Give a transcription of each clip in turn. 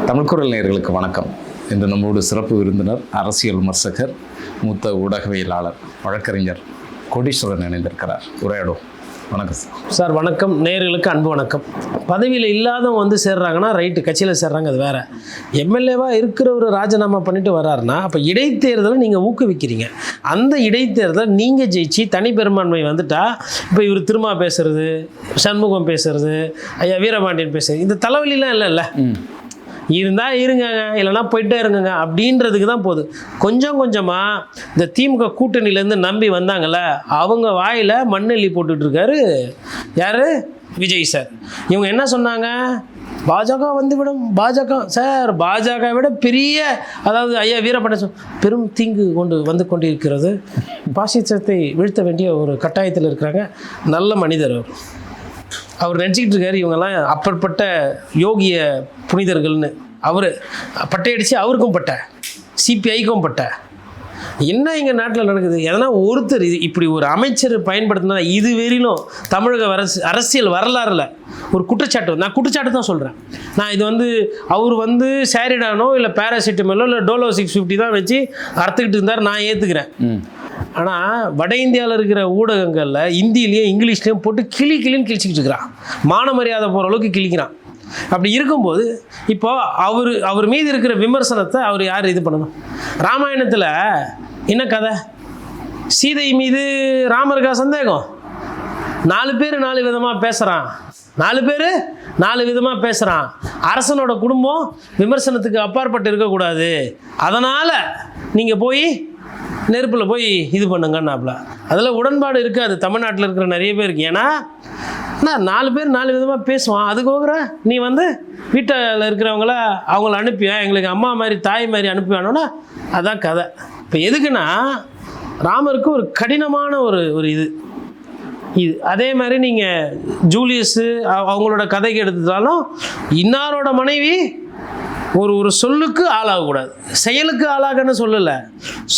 தமிழ்குரல் நேயர்களுக்கு வணக்கம். இன்று நம்மோடு சிறப்பு விருந்தினர், அரசியல் விமர்சகர், மூத்த ஊடகவியலாளர், வழக்கறிஞர் கோடீஸ்வரன் இணைந்திருக்கிறார். உரையாடும். வணக்கம் சார். வணக்கம். நேயர்களுக்கு அன்பு வணக்கம். பதவியில் இல்லாதவங்க வந்து சேர்றாங்கன்னா ரைட்டு, கட்சியில் சேர்றாங்க, அது வேறு. எம்எல்ஏவாக இருக்கிறவர் ராஜினாமா பண்ணிட்டு வர்றாருன்னா அப்போ இடைத்தேர்தலை நீங்கள் ஊக்குவிக்கிறீங்க. அந்த இடைத்தேர்தலை நீங்கள் ஜெயிச்சு தனி பெரும்பான்மை வந்துட்டா இப்போ இவர் திருமா பேசுறது, சண்முகம் பேசுறது, ஐயா வீரபாண்டியன் பேசுறது, இந்த தலைவலிலாம் இல்லைல்ல. இருந்தால் இருங்கங்க, இல்லைனா போயிட்டே இருங்கங்க அப்படின்றதுக்கு தான் போகுது. கொஞ்சம் கொஞ்சமாக இந்த திமுக கூட்டணியிலேருந்து நம்பி வந்தாங்கள்ல, அவங்க வாயில் மண்ணெல்லி போட்டுட்ருக்காரு யார்? விஜய் சார். இவங்க என்ன சொன்னாங்க? பாஜக வந்துவிடும். பாஜக சார், பாஜக விட பெரிய, அதாவது ஐயா வீரபாண்டியன் பெரும் தீங்கு வந்து கொண்டிருக்கிறது. பாசிசத்தை வீழ்த்த வேண்டிய ஒரு கட்டாயத்தில் இருக்கிறாங்க. நல்ல மனிதர் அவர் நினச்சிக்கிட்டு இருக்காரு இவங்கெல்லாம் அப்பற்பட்ட யோகிய புனிதர்கள்னு. அவர் பட்டையடிச்சு அவருக்கும் பட்ட, சிபிஐக்கும் பட்ட. என்ன இங்கே நாட்டில் நடக்குது? எதனா ஒருத்தர் இப்படி ஒரு அமைச்சர் பயன்படுத்தினா இது வெறிலும் தமிழக அரசியல் வரலாறுல ஒரு குற்றச்சாட்டு. நான் குற்றச்சாட்டு தான் சொல்கிறேன். நான் இது வந்து அவர் வந்து சாரிடானோ இல்லை பேராசிட்டமலோ இல்லை டோலோ 650 தான் வச்சு அறுத்துக்கிட்டு இருந்தார், நான் ஏற்றுக்கிறேன். ஆனால் வட இந்தியாவில் இருக்கிற ஊடகங்களில் இந்தியிலையும் இங்கிலீஷ்லேயும் போட்டு கிளின்னு கிழிச்சிக்கிட்டு இருக்கிறான். மான மரியாதை போகிற அளவுக்கு கிழிக்கிறான். அப்படி இருக்கும்போது இப்போ அவர் மீது இருக்கிற விமர்சனத்தை அவர் யார் இது பண்ணணும்? ராமாயணத்தில் என்ன கதை? சீதை மீது ராமருக்கா சந்தேகம்? 4 பேர் 4 விதமாக பேசுகிறான். 4 பேர் 4 விதமாக பேசுகிறான். அரசனோட குடும்பம் விமர்சனத்துக்கு அப்பாற்பட்டு இருக்கக்கூடாது, அதனால் நீங்கள் போய் நெருப்பில் போய் இது பண்ணுங்கன்னாப்ல. அதில் உடன்பாடு இருக்காது தமிழ்நாட்டில் இருக்கிற நிறைய பேருக்கு. ஏன்னா 4 பேர் 4 விதமாக பேசுவான். அதுக்கோகிற நீ வந்து வீட்டில் இருக்கிறவங்கள அவங்கள அனுப்பியா, எங்களுக்கு அம்மா மாதிரி தாய் மாதிரி அனுப்பிவானோன்னா அதான் கதை. இப்போ எதுக்குன்னா ராமருக்கு ஒரு கடினமான ஒரு இது அதே மாதிரி நீங்கள் ஜூலியஸு அவங்களோட கதைக்கு எடுத்துட்டாலும் இன்னாரோட மனைவி ஒரு சொல்லுக்கு ஆளாகக்கூடாது, செயலுக்கு ஆளாகன்னு சொல்லலை,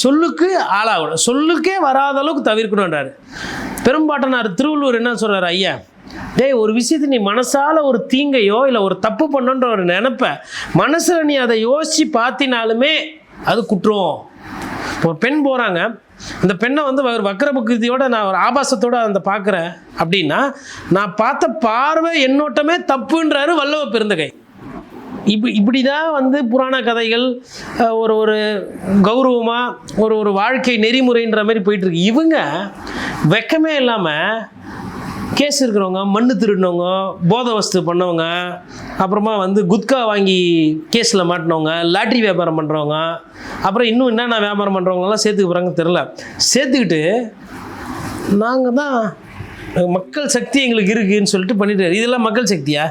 சொல்லுக்கு ஆளாகக்கூடாது, சொல்லுக்கே வராத அளவுக்கு தவிர்க்கணுன்றாரு பெரும்பாட்டனார். திருவள்ளுவர் என்ன சொல்கிறார்? ஐயா டேய், ஒரு விஷயத்தை நீ மனசால் ஒரு தீங்கையோ இல்லை ஒரு தப்பு பண்ணுன்ற ஒரு நினைப்ப மனசில் நீ அதை யோசித்து பார்த்தினாலுமே அது குற்றம். இப்போ ஒரு பெண் போகிறாங்க, அந்த பெண்ணை வந்து ஒரு வக்கர புக்கியோட நான் ஒரு ஆபாசத்தோடு அந்த பார்க்குறேன் அப்படின்னா நான் பார்த்த பார்வை என்னோட்டமே தப்புன்றாரு வள்ளுவ பெருந்தகை. இப்படி தான் வந்து புராண கதைகள் ஒரு கௌரவமாக ஒரு வாழ்க்கை நெறிமுறைன்ற மாதிரி போயிட்டுருக்கு. இவங்க வெக்கமே இல்லாமல் கேஸ் இருக்கிறவங்க, மண்ணு திருடினவங்க, போதை வஸ்து பண்ணவங்க, அப்புறமா வந்து குட்கா வாங்கி கேஸில் மாட்டினவங்க, லாட்ரி வியாபாரம் பண்ணுறவங்க, அப்புறம் இன்னும் என்னென்ன வியாபாரம் பண்ணுறவங்கலாம் சேர்த்துக்க போகிறாங்கன்னு தெரில. சேர்த்துக்கிட்டு நாங்கள் தான் மக்கள் சக்தி எங்களுக்கு இருக்குதுன்னு சொல்லிட்டு பண்ணிட்டு, இதெல்லாம் மக்கள் சக்தியா?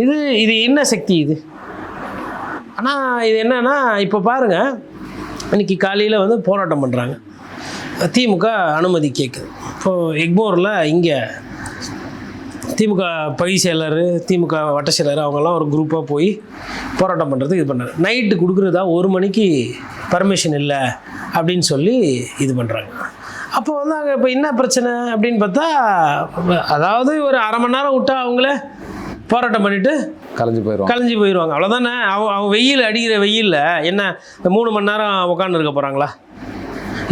இது என்ன சக்தி இது? ஆனால் இது என்னன்னா, இப்போ பாருங்கள், இன்றைக்கி காலையில் வந்து போராட்டம் பண்ணுறாங்க. திமுக அனுமதி கேட்குது. இப்போது எக்மோரில் இங்கே திமுக பகுதி செயலர், திமுக வட்ட செயலர் அவங்கெல்லாம் ஒரு குரூப்பாக போய் போராட்டம் பண்ணுறதுக்கு இது பண்ணுறாங்க. நைட்டு கொடுக்குறதா 1 மணிக்கு பர்மிஷன் இல்லை அப்படின்னு சொல்லி இது பண்ணுறாங்க. அப்போ வந்து அங்கே இப்போ என்ன பிரச்சனை அப்படின்னு பார்த்தா, அதாவது ஒரு அரை மணி நேரம் விட்டால் அவங்களே போராட்டம் பண்ணிவிட்டு கலைஞ்சி போயிடுவாங்க. அவ்வளோதானே. அவங்க வெயில் அடிக்கிற வெயிலில் என்ன 3 மணி நேரம் உட்காந்து இருக்க போகிறாங்களா?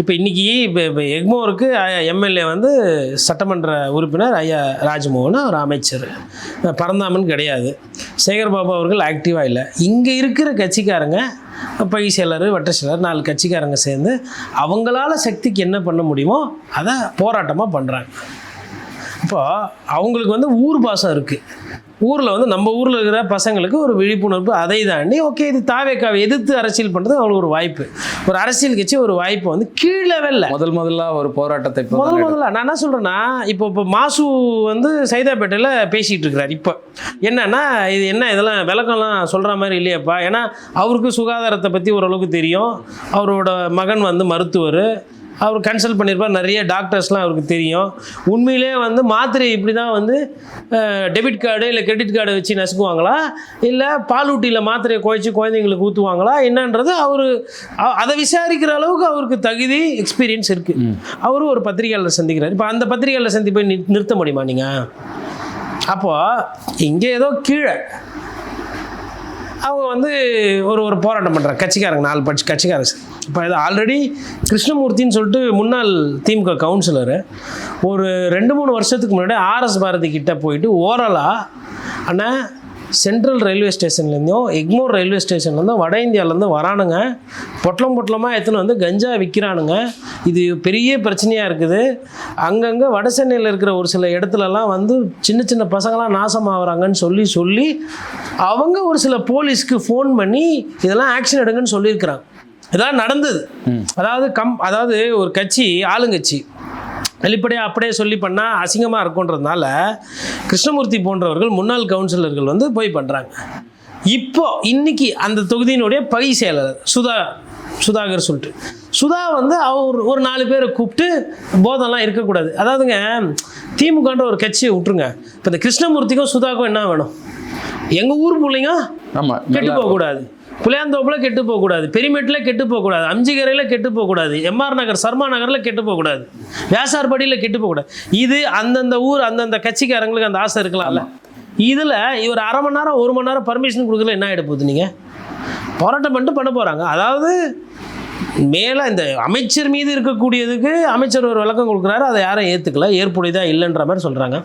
இப்போ இன்றைக்கி இப்போ எக்மோருக்கு எம்எல்ஏ வந்து சட்டமன்ற உறுப்பினர் ஐயா ராஜ்மோகன், ஒரு அமைச்சர். பரந்தாமன் கிடையாது. சேகர்பாபு அவர்கள் ஆக்டிவாக இல்லை. இங்கே இருக்கிற கட்சிக்காரங்க, பகுதி செயலர், வட்ட செயலர், 4 கட்சிக்காரங்க சேர்ந்து அவங்களால சக்திக்கு என்ன பண்ண முடியுமோ அதை போராட்டமாக பண்ணுறாங்க. இப்போ அவங்களுக்கு வந்து ஊர் பாசம் இருக்குது. ஊரில் வந்து நம்ம ஊரில் இருக்கிற பசங்களுக்கு ஒரு விழிப்புணர்வு, அதை தாண்டி ஓகே இது தாவேக்காவை எதிர்த்து அரசியல் பண்ணுறது அவங்களுக்கு ஒரு வாய்ப்பு. ஒரு அரசியல் கட்சி ஒரு வாய்ப்பு வந்து கீழ் லெவலில் முதல்ல ஒரு போராட்டத்தை முதல்ல நான் என்ன சொல்கிறேன்னா, இப்போ மாசு வந்து சைதாப்பேட்டையில் பேசிகிட்டு இருக்கிறார். இப்போ என்னன்னா, இது என்ன இதெல்லாம் விளக்கம்லாம் சொல்கிற மாதிரி இல்லையாப்பா? ஏன்னா அவருக்கு சுகாதாரத்தை பற்றி ஓரளவுக்கு தெரியும். அவரோட மகன் வந்து மருத்துவர், அவர் கன்சல்ட் பண்ணியிருப்பார், நிறைய டாக்டர்ஸ்லாம் அவருக்கு தெரியும். உண்மையிலே வந்து மாத்திரை இப்படி தான் வந்து டெபிட் கார்டு இல்லை கிரெடிட் கார்டை வச்சு நசுக்குவாங்களா, இல்லை பாலூட்டியில் மாத்திரையை குழைச்சி குழந்தைங்களுக்கு ஊற்றுவாங்களா என்னன்றது அதை விசாரிக்கிற அளவுக்கு அவருக்கு தகுதி, எக்ஸ்பீரியன்ஸ் இருக்குது. அவரும் ஒரு பத்திரிகையாளர் சந்திக்கிறார். இப்போ அந்த பத்திரிகையாளர் சந்தி போய் நிறுத்த முடியுமா நீங்கள்? அப்போது இங்கே ஏதோ கீழே அவங்க வந்து ஒரு போராட்டம் பண்ணுறாங்க, கட்சிக்காரங்க 4 கட்சிக்காரங்க. இப்போ இது ஆல்ரெடி கிருஷ்ணமூர்த்தின்னு சொல்லிட்டு முன்னாள் திமுக கவுன்சிலரு ஒரு 2-3 வருஷத்துக்கு முன்னாடி ஆர்எஸ் பாரதி கிட்ட போயிட்டு ஓரலாக, ஆனால் சென்ட்ரல் ரயில்வே ஸ்டேஷன்லேருந்தும் எக்மோர் ரயில்வே ஸ்டேஷன்லேருந்தும் வட இந்தியாவிலேருந்து வரானுங்க, பொட்டலமாக எடுத்துன்னு வந்து கஞ்சா விற்கிறானுங்க, இது பெரிய பிரச்சனையாக இருக்குது, அங்கங்கே வட சென்னையில் இருக்கிற ஒரு சில இடத்துலலாம் வந்து சின்ன சின்ன பசங்களாம் நாசமாகறாங்கன்னு சொல்லி அவங்க ஒரு சில போலீஸ்க்கு ஃபோன் பண்ணி இதெல்லாம் ஆக்ஷன் எடுங்கன்னு சொல்லியிருக்கிறாங்க. இதெல்லாம் நடந்தது. அதாவது ஒரு கட்சி, ஆளுங்கட்சி வெளிப்படையாக அப்படியே சொல்லி பண்ணால் அசிங்கமாக இருக்குன்றதுனால கிருஷ்ணமூர்த்தி போன்றவர்கள் முன்னாள் கவுன்சிலர்கள் வந்து போய் பண்ணுறாங்க. இன்னைக்கு அந்த தொகுதியினுடைய பகை செயலர் சுதாகர் சொல்லிட்டு சுதா வந்து அவர் ஒரு 4 பேரை கூப்பிட்டு போதெல்லாம் இருக்கக்கூடாது. அதாவதுங்க, திமுகன்ற ஒரு கட்சியை விட்டுருங்க, இப்போ இந்த கிருஷ்ணமூர்த்திக்கும் சுதாக்கும் என்ன வேணும்? எங்கள் ஊர் பிள்ளைங்க கெட்டு போகக்கூடாது, புளியாந்தோப்பில் கெட்டு போகக்கூடாது, பெரிமேட்டில் கெட்டு போகக்கூடாது, அம்ஜிகரையில் கெட்டு போகக்கூடாது, எம்ஆர் நகர் சர்மா நகரில் கெட்டு போகக்கூடாது, வியாசார்படியில் கெட்டு போகக்கூடாது. இது அந்தந்த ஊர் அந்தந்த கட்சிக்காரங்களுக்கு அந்த ஆசை இருக்கலாம்ல. இதில் இவர் 1/2 மணி நேரம் 1 மணி நேரம் பர்மிஷன் கொடுக்கல, என்ன ஆகிட போகுது? நீங்கள் போராட்டம் பண்ணிட்டு பண்ண போகிறாங்க. அதாவது மேலே இந்த அமைச்சர் மீது இருக்கக்கூடியதுக்கு அமைச்சர் ஒரு விளக்கம் கொடுக்குறாரு, அதை யாரும் ஏற்றுக்கல, ஏற்புடையதாக இல்லைன்ற மாதிரி சொல்கிறாங்க.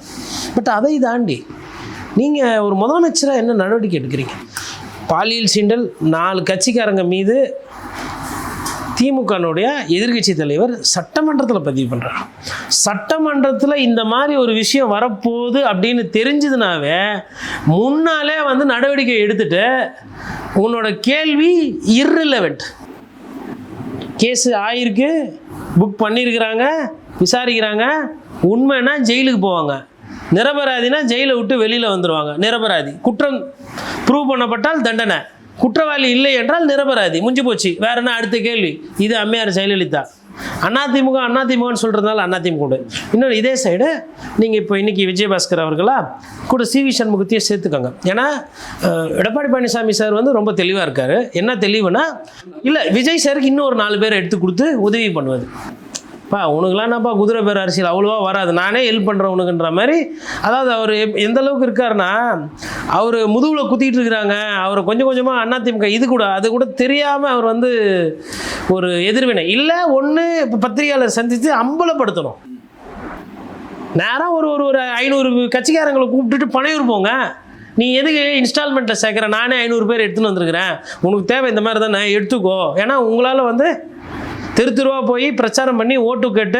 பட் அதை தாண்டி நீங்கள் ஒரு முதலமைச்சராக என்ன நடவடிக்கை எடுக்கிறீங்க? பாலியல் சீண்டல் 4 கட்சிக்காரங்க மீது திமுகனுடைய எதிர்கட்சி தலைவர் சட்டமன்றத்தில் பதிவு பண்ணுறாங்க. சட்டமன்றத்தில் இந்த மாதிரி ஒரு விஷயம் வரப்போகுது அப்படின்னு தெரிஞ்சதுனாவே முன்னாலே வந்து நடவடிக்கை எடுத்துட்டு உன்னோட கேள்வி இர்ரிலவெண்ட். கேஸு ஆயிருக்கு, புக் பண்ணியிருக்கிறாங்க, விசாரிக்கிறாங்க, உண்மைன்னா ஜெயிலுக்கு போவாங்க, நிரபராதினா ஜெயிலை விட்டு வெளியில் வந்துடுவாங்க. நிரபராதி, குற்றம் ப்ரூவ் பண்ணப்பட்டால் தண்டனை, குற்றவாளி இல்லை என்றால் நிரபராதி, முடிஞ்சு போச்சு. வேற என்ன அடுத்த கேள்வி? இது அம்மையார் ஜெயலலிதா. அதிமுகன்னு சொல்கிறதுனால அதிமுக. இன்னொரு இதே சைடு நீங்கள் இப்போ இன்றைக்கி விஜயபாஸ்கர் அவர்களா கூட சிவி சண்முகத்தையும் சேர்த்துக்கோங்க. ஏன்னா எடப்பாடி பழனிசாமி சார் வந்து ரொம்ப தெளிவாக இருக்கார். என்ன தெளிவுனா, இல்லை விஜய் சாருக்கு இன்னும் ஒரு 4 பேரை எடுத்து கொடுத்து உதவி பண்ணுவது. உனக்குலாம் என்னப்பா குதிரை பேர் அரசியல் அவ்வளோவா வராது, நானே ஹெல்ப் பண்ணுறேன் உனக்குன்ற மாதிரி. அதாவது அவர் எந்த அளவுக்கு இருக்காருன்னா, அவர் முதுகில் குத்திட்டு இருக்கிறாங்க, அவர் கொஞ்சம் கொஞ்சமாக அதிமுக இது கூட அது கூட தெரியாமல் அவர் வந்து ஒரு எதிர்வினை இல்லை. ஒன்று இப்போ பத்திரிகையாளர் சந்தித்து அம்பலப்படுத்தணும். நேரம் ஒரு 500 கட்சிக்காரங்களை கூப்பிட்டுட்டு பனையூர் போங்க, நீ எதுக்கு இன்ஸ்டால்மெண்ட்டில் சேர்க்குற, நானே 500 பேர் எடுத்துன்னு வந்துருக்கிறேன், உனக்கு தேவை இந்த மாதிரி தானே எடுத்துக்கோ. ஏன்னா உங்களால் வந்து தெருவா போய் பிரச்சாரம் பண்ணி ஓட்டு கேட்டு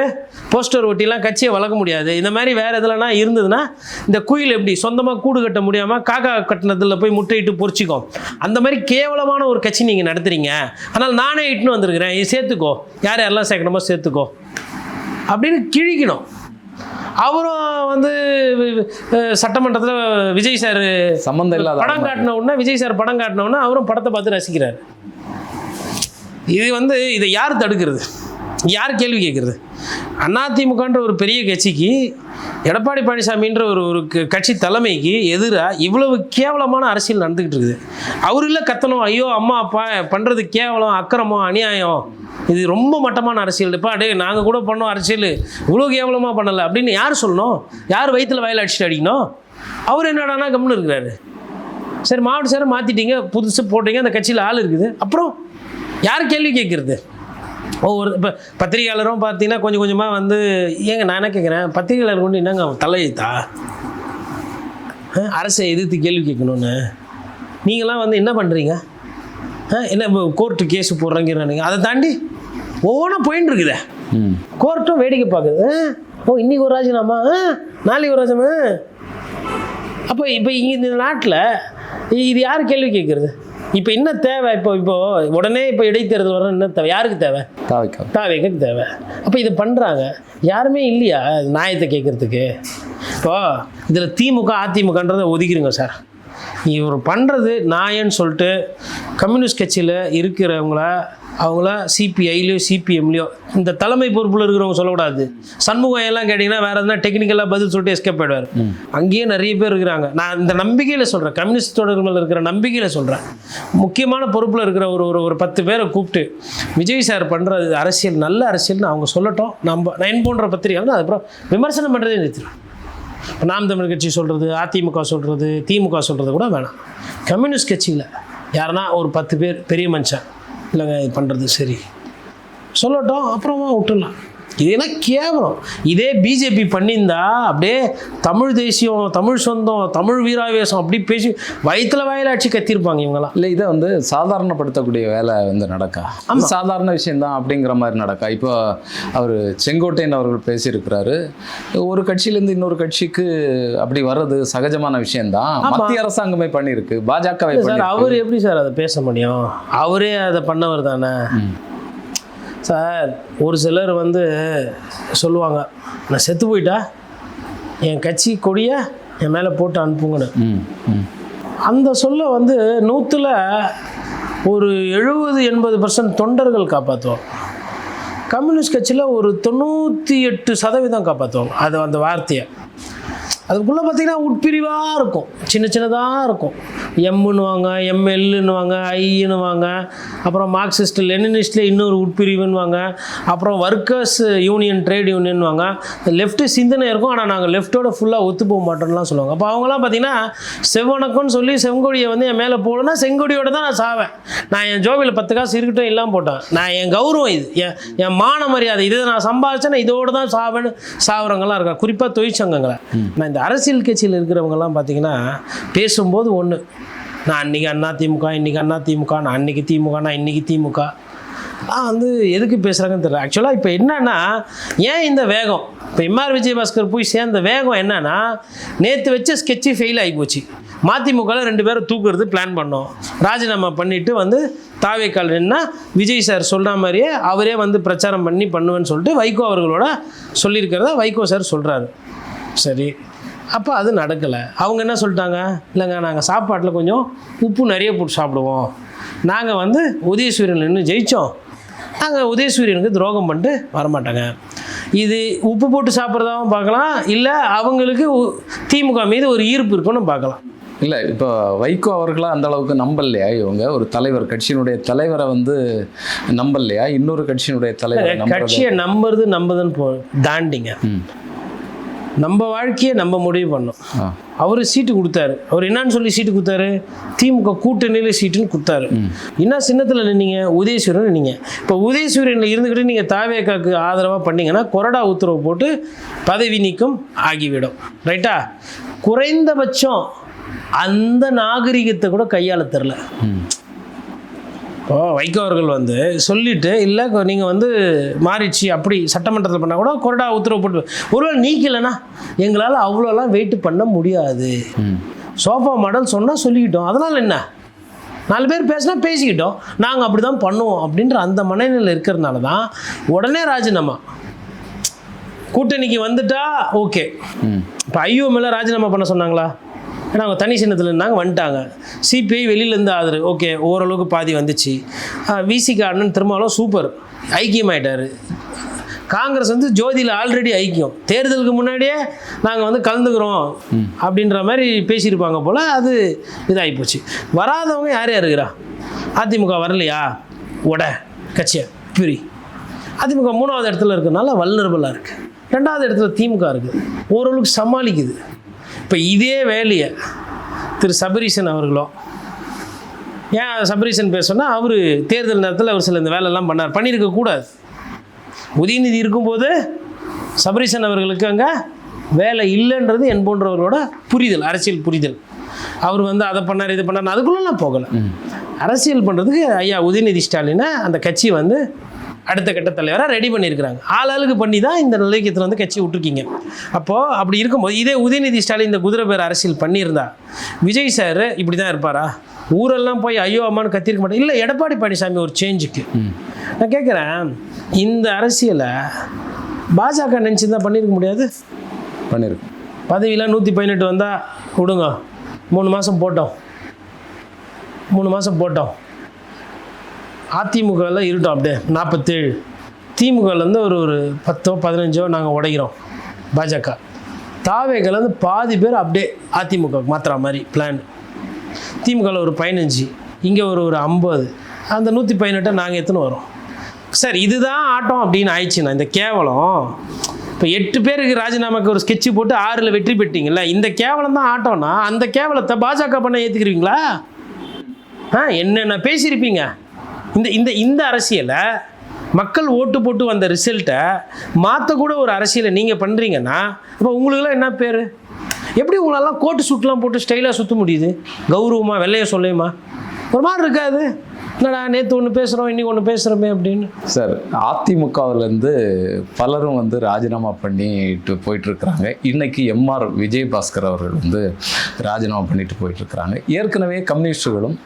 போஸ்டர் ஒட்டிலாம் கட்சியை வளர்க்க முடியாது. இந்த மாதிரி வேறு எதுலனா இருந்ததுன்னா இந்த குயில் எப்படி சொந்தமாக கூடு கட்ட முடியாமல் காக்கா கட்டினத்தில் போய் முட்டையிட்டு பொறிச்சிக்கும், அந்த மாதிரி கேவலமான ஒரு கட்சி நீங்கள் நடத்துகிறீங்க. அதனால் நானே இட்டுன்னு வந்திருக்கிறேன், இது சேர்த்துக்கோ, யாரெல்லாம் சேர்க்கணுமோ சேர்த்துக்கோ அப்படின்னு கிழிக்கணும். அவரும் வந்து சட்டமன்றத்தில் விஜய் சார் சம்மந்தம் இல்லாத படம் காட்டின உடனே விஜய் சார் படம் காட்டின உடனே அவரும் படத்தை பார்த்து ரசிக்கிறார். இது வந்து இதை யார் தடுக்கிறது? யார் கேள்வி கேட்குறது? அதிமுகன்ற ஒரு பெரிய கட்சிக்கு, எடப்பாடி பழனிசாமின்ற ஒரு கட்சி தலைமைக்கு எதிராக இவ்வளவு கேவலமான அரசியல் நடந்துக்கிட்டு இருக்குது. அவர் இல்லை கத்தணும், ஐயோ அம்மா அப்பா பண்ணுறது கேவலம், அக்கிரமம், அநியாயம், இது ரொம்ப மட்டமான அரசியல், இப்போ நாங்கள் கூட பண்ணோம் அரசியல், இவ்வளோ கேவலமாக பண்ணலை அப்படின்னு யார் சொல்லணும்? யார் வயிற்றில் வயல் அடிச்சுட்டு அடிக்கணும்? அவர் என்னடானா கம்முன்னு இருக்கிறாரு. சரி, மாவட்ட சாரை மாற்றிட்டீங்க, புதுசு போட்டீங்க, அந்த கட்சியில் ஆள் இருக்குது, அப்புறம் யார் கேள்வி கேட்குறது? இப்போ பத்திரிகையாளரும் பார்த்தீங்கன்னா கொஞ்சம் கொஞ்சமாக வந்து, ஏங்க நான் என்ன கேட்குறேன், பத்திரிகையாளர் கொண்டு என்னங்க தலையெழுத்தா அரசை எதிர்த்து கேள்வி கேட்கணுன்னு? நீங்களாம் வந்து என்ன பண்ணுறீங்க? என்ன இப்போ கோர்ட்டு கேஸு போடுறீங்க, அதை தாண்டி ஒவ்வொன்றும் போயின்னு இருக்குதே. கோர்ட்டும் வேடிக்கை பார்க்குது. இன்னைக்கு ஒரு ராஜினாமா, நாளைக்கு ஒரு ராஜினாமா. அப்போ இங்கே இந்த நாட்டில் இது யார் கேள்வி கேட்குறது? இப்போ என்ன தேவை? இப்போ உடனே இப்போ இடைத்தேர்தல் வர என்ன தேவை? யாருக்கு தேவை? தாவேக்கு தேவை. அப்போ இதை பண்ணுறாங்க, யாருமே இல்லையா நியாயத்தை கேட்குறதுக்கு? இப்போ இதில் திமுக அதிமுகன்றதை ஒதுக்கிடுங்க சார். இவர் பண்ணுறது நியாயம்னு சொல்லிட்டு கம்யூனிஸ்ட் கட்சியில் அவங்கள சிபிஐலையோ சிபிஎம்லையோ இந்த தலைமை பொறுப்பில் இருக்கிறவங்க சொல்லக்கூடாது. சண்முகம் எல்லாம் கேட்டிங்கன்னா வேறு எதுனா டெக்னிக்கலாக பதில் சொல்லிட்டு எஸ்கேப் ஆகிடுவார். அங்கேயே நிறைய பேர் இருக்கிறாங்க. நான் இந்த நம்பிக்கையில் சொல்கிறேன், கம்யூனிஸ்ட் தொடர்பில் இருக்கிற நம்பிக்கையில் சொல்கிறேன். முக்கியமான பொறுப்பில் இருக்கிற ஒரு 10 பேரை கூப்பிட்டு விஜய் சார் பண்ணுறது அரசியல் நல்ல அரசியல்னு அவங்க சொல்லட்டும். நான் போன்ற பத்திரிகைகள் அதுக்கப்புறம் விமர்சனம் பண்ணுறதே நிறுத்திடும். நாம் தமிழ் கட்சி சொல்கிறது, அதிமுக சொல்கிறது, திமுக சொல்கிறது கூட வேணாம். கம்யூனிஸ்ட் கட்சியில் யாருன்னா ஒரு 10 பேர் பெரிய மனுஷன் இல்லைங்க இது பண்ணுறது சரி சொல்லட்டும், அப்புறமா விட்டுடலாம். இதெல்லாம் கேவலம். இதே பிஜேபி பண்ணியிருந்தா அப்படியே தமிழ் தேசியம், தமிழ் சொந்தம், தமிழ் வீராவேசம் அப்படி பேசி வயிற்றுல வாயிலாட்சி கத்திருப்பாங்க இவங்கெல்லாம். இல்லை, இதை வந்து சாதாரணப்படுத்தக்கூடிய வேலை வந்து நடக்கா, சாதாரண விஷயந்தான் அப்படிங்கிற மாதிரி நடக்கா. இப்போ அவர் செங்கோட்டையன் அவர்கள் பேசியிருக்கிறாரு, ஒரு கட்சியிலேருந்து இன்னொரு கட்சிக்கு அப்படி வர்றது சகஜமான விஷயம்தான், மத்திய அரசாங்கமே பண்ணியிருக்கு, பாஜகவை. சார் அவர் எப்படி சார் அதை பேச முடியும்? அவரே அதை பண்ணவர் தானே சார். ஒரு சிலர் வந்து சொல்லுவாங்க, நான் செத்து போயிட்டா என் கட்சி கொடியை என் மேலே போட்டு அனுப்புங்கன்னு. அந்த சொல்ல வந்து 100ல் ஒரு 70-80% தொண்டர்கள் காப்பாற்றுவோம். கம்யூனிஸ்ட் கட்சியில் ஒரு 98% காப்பாற்றுவாங்க அது அந்த வார்த்தையை. அதுக்குள்ளே பார்த்திங்கன்னா உட்பிரிவாக இருக்கும், சின்ன சின்னதாக இருக்கும். எம்னுவாங்க, எம்எல்னுவாங்க, ஐன்னுவாங்க, அப்புறம் மார்க்சிஸ்ட் லெனினிஸ்டில் இன்னொரு உட்பிரிவுன்னுவாங்க, அப்புறம் ஒர்க்கர்ஸ் யூனியன், ட்ரேட் யூனியன்வாங்க. லெஃப்ட்டு சிந்தனை இருக்கும், ஆனால் நாங்கள் லெஃப்ட்டோட ஃபுல்லாக ஒத்து போக மாட்டோம்லாம் சொல்லுவாங்க. அப்போ அவங்களாம் பார்த்திங்கன்னா செவ்வணக்கம்னு சொல்லி செங்கொடியை வந்து என் மேலே போடணும்னா செங்கொடியோடு தான் நான் சாவேன். நான் என் ஜோபியில் 10 காசு இருக்கட்டும் இல்லாமல் போட்டேன், நான் என் கௌரவம் இது, என் மான மரியாதை இது, நான் சம்பாதிச்சேன், நான் இதோடு தான் சாவேன்னு சாவுறவங்களாம் இருக்காங்க. குறிப்பாக தொழிற்சங்கங்களை. நான் இந்த அரசியல் கட்சியில் இருக்கிறவங்கெல்லாம் பார்த்தீங்கன்னா பேசும்போது ஒன்று, நான் அன்றைக்கி அதிமுக, இன்றைக்கி அதிமுக, நான் அன்றைக்கி திமுக, நான் இன்றைக்கி திமுக, வந்து எதுக்கு பேசுகிறாங்கன்னு தெரியல. ஆக்சுவலாக இப்போ என்னன்னா, ஏன் இந்த வேகம்? இப்போ எம்ஆர் விஜயபாஸ்கர் போய் சேர்ந்த வேகம் என்னன்னா, நேற்று வச்ச ஸ்கெட்சு ஃபெயில் ஆகி போச்சு. மதிமுகவில் 2 பேரை தூக்குறது பிளான் பண்ணோம், ராஜினாமா பண்ணிவிட்டு வந்து தாவேக்கால் நின்னா விஜய் சார் சொல்கிற மாதிரியே அவரே வந்து பிரச்சாரம் பண்ணுவேன்னு சொல்லிட்டு வைகோ அவர்களோட சொல்லியிருக்கிறத வைகோ சார் சொல்கிறாரு. சரி, அப்போ அது நடக்கலை. அவங்க என்ன சொல்லிட்டாங்க, இல்லைங்க நாங்கள் சாப்பாட்டில் கொஞ்சம் உப்பு நிறைய போட்டு சாப்பிடுவோம், நாங்கள் வந்து உதயசூரியன் நின்று ஜெயித்தோம், நாங்கள் உதயசூரியனுக்கு துரோகம் பண்ணிட்டு வரமாட்டாங்க. இது உப்பு போட்டு சாப்பிட்றதாவும் பார்க்கலாம், இல்லை அவங்களுக்கு திமுக மீது ஒரு ஈர்ப்பு இருக்குன்னு பார்க்கலாம். இல்லை, இப்போ வைகோ அவர்களா அந்த அளவுக்கு நம்பலையா? இவங்க ஒரு தலைவர், கட்சியினுடைய தலைவரை வந்து நம்பலையா? இன்னொரு கட்சியினுடைய தலைவர் கட்சியை நம்புறதுன்னு தாண்டிங்க, நம்ம வாழ்க்கையை நம்ம முடிவு பண்ணோம். அவர் சீட்டு கொடுத்தாரு, அவர் என்னன்னு சொல்லி சீட்டு கொடுத்தாரு, திமுக கூட்டணியில் சீட்டுன்னு கொடுத்தாரு. என்ன சின்னத்தில் நின்னீங்க? உதயசூரியன் நின்னீங்க. இப்போ உதயசூரியனில் இருந்துக்கிட்டு நீங்கள் தாவேக்காக்கு ஆதரவாக பண்ணிங்கன்னா கொறடா உத்தரவு போட்டு பதவி நீக்கம் ஆகிவிடும். ரைட்டா? குறைந்தபட்சம் அந்த நாகரிகத்தை கூட கையாள தெரில. இப்போ வைகோ அவர்கள் வந்து சொல்லிவிட்டு, இல்லை நீங்கள் வந்து மாறிடுச்சு அப்படி சட்டமன்றத்தில் பண்ணால் கூட கொறடா உத்தரவு போட்டு, ஒருவேளை நீக்கலைன்னா எங்களால் அவ்வளோலாம் வெயிட் பண்ண முடியாது, சோஃபா மாடல் சொன்னால் சொல்லிக்கிட்டோம், அதனால் என்ன, 4 பேர் பேசினா பேசிக்கிட்டோம், நாங்கள் அப்படி தான் பண்ணுவோம் அப்படின்ற அந்த மனநிலையில் இருக்கிறதுனால தான் உடனே ராஜினாமா. கூட்டணிக்கு வந்துட்டா ஓகே. இப்போ ஐயோ மேலே ராஜினாமா பண்ண சொன்னாங்களா? ஏன்னா அவங்க தனி சின்னத்தில் இருந்தாங்க, வந்துட்டாங்க. சிபிஐ வெளியிலேருந்து ஆதரவு, ஓகே, ஓரளவுக்கு பாதி வந்துச்சு. விசிக அண்ணன் திருமாவளவன் சூப்பர் ஐக்கியமாயிட்டார். காங்கிரஸ் வந்து ஜோதியில் ஆல்ரெடி ஐக்கியம், தேர்தலுக்கு முன்னாடியே நாங்கள் வந்து கலந்துக்கிறோம் அப்படின்ற மாதிரி பேசியிருப்பாங்க போல், அது இதாகிப்போச்சு. வராதவங்க யார் யார் இருக்கிறா? அதிமுக வரலையா, கட்சியை பிரி. அதிமுக 3வது இடத்துல இருக்கிறதுனால வல்னரபுளாக இருக்குது. 2வது இடத்துல திமுக இருக்குது, ஓரளவுக்கு சமாளிக்குது. இப்போ இதே வேலையை திரு சபரீசன் அவர்களும், ஏன் சபரீசன் பேசணும்னா, அவர் தேர்தல் நேரத்தில் அவர் சில இந்த வேலையெல்லாம் பண்ணியிருக்கக்கூடாது. உதயநிதி இருக்கும்போது சபரீசன் அவர்களுக்கு அங்கே வேலை இல்லைன்றது என் போன்றவர்களோட புரிதல், அரசியல் புரிதல். அவர் வந்து அதை பண்ணார், இதை பண்ணார், அதுக்குள்ளெல்லாம் போகலை. அரசியல் பண்ணுறதுக்கு ஐயா உதயநிதி ஸ்டாலினை அந்த கட்சி வந்து அடுத்த கட்ட தலைவராக ரெடி பண்ணியிருக்கிறாங்க. ஆளாளுக்கு பண்ணி தான் இந்த நிலையத்தில் வந்து கட்சி விட்டுருக்கீங்க. அப்போது அப்படி இருக்கும்போது இதே உதயநிதி ஸ்டாலின் இந்த குதிரை பேர் அரசியல் பண்ணியிருந்தா விஜய் சார் இப்படி தான் இருப்பாரா? ஊரெல்லாம் போய் ஐயோ அம்மான்னு கத்திருக்க மாட்டேன். இல்லை, எடப்பாடி பழனிசாமி ஒரு சேஞ்சுக்கு நான் கேட்குறேன், இந்த அரசியலை பாஜக நினச்சிருந்தா பண்ணியிருக்க முடியாது? பண்ணியிருக்கு. பதவியில் 118 வந்தால் விடுங்க, 3 மாதம் போட்டோம், 3 மாதம் போட்டோம். அதிமுகவில் இருட்டோம் அப்படியே 47, திமுகலேருந்து ஒரு 10-15 நாங்கள் உடைக்கிறோம். பாஜக தாவேகலேருந்து பாதி பேர் அப்படியே அதிமுக மாற்றுற மாதிரி பிளான். திமுகவில் ஒரு 15, இங்கே ஒரு 50, அந்த 118 நாங்கள் எத்தனை வரோம் சார்? இதுதான் ஆட்டம் அப்படின்னு ஆயிடுச்சுண்ணா. இந்த கேவலம் இப்போ 8 பேருக்கு ராஜினாமாக்கு ஒரு ஸ்கெட்சு போட்டு 6ல் வெற்றி பெற்றீங்களா? இந்த கேவலம் தான் ஆட்டம்னா, அந்த கேவலத்தை பாஜக பண்ண ஏற்றுக்கிறீங்களா? என்னென்ன பேசியிருப்பீங்க. இந்த இந்த இந்த அரசியலை மக்கள் ஓட்டு போட்டு வந்த ரிசல்ட்டை மாற்றக்கூட ஒரு அரசியலை நீங்கள் பண்ணுறீங்கன்னா இப்போ உங்களுக்குலாம் என்ன பேர்? எப்படி உங்களெல்லாம் கோட்டு சூட்லாம் போட்டு ஸ்டைலாக சுற்ற முடியுது? கௌரவமாக வெள்ளையை சொல்லையுமா? ஒரு மாதிரி இருக்காது. என்னடா நேற்று ஒன்று பேசுகிறோம் இன்றைக்கி ஒன்று பேசுகிறோமே அப்படின்னு. சார், அதிமுகவிலேருந்து பலரும் வந்து ராஜினாமா பண்ணிட்டு போயிட்டுருக்குறாங்க. இன்றைக்கி எம்ஆர் விஜயபாஸ்கர் அவர்கள் வந்து ராஜினாமா பண்ணிட்டு போயிட்டுருக்குறாங்க. ஏற்கனவே கம்யூனிஸ்டுகளும்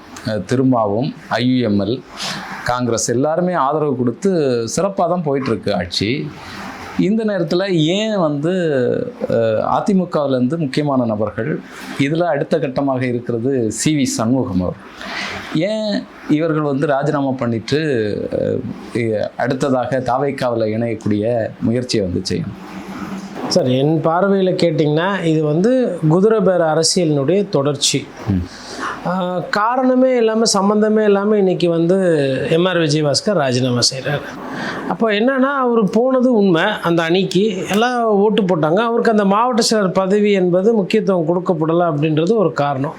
திருமாவும் ஐயுஎம்எல் காங்கிரஸ் எல்லாருமே ஆதரவு கொடுத்து சிறப்பாக தான் போயிட்டுருக்கு ஆட்சி. இந்த நேரத்தில் ஏன் வந்து அதிமுகவிலேருந்து முக்கியமான நபர்கள் இதில் அடுத்த கட்டமாக இருக்கிறது சிவி சண்முகம் அவர், ஏன் இவர்கள் வந்து ராஜினாமா பண்ணிட்டு அடுத்ததாக தாவைக்காவில் இணையக்கூடிய முயற்சியை வந்து செய்யணும்? சார், என் பார்வையில் கேட்டிங்கன்னா இது வந்து குதிரை பேர அரசியலினுடைய தொடர்ச்சி. காரணமே இல்லாமல் சம்மந்தமே இல்லாமல் இன்றைக்கி வந்து எம்ஆர் விஜயபாஸ்கர் ராஜினாமா செய்கிறார். அப்போ என்னென்னா அவர் போனது உண்மை, அந்த அணிக்கு எல்லாம் ஓட்டு போட்டாங்க. அவருக்கு அந்த மாவட்ட செயலர் பதவி என்பது முக்கியத்துவம் கொடுக்கப்படலை அப்படின்றது ஒரு காரணம்.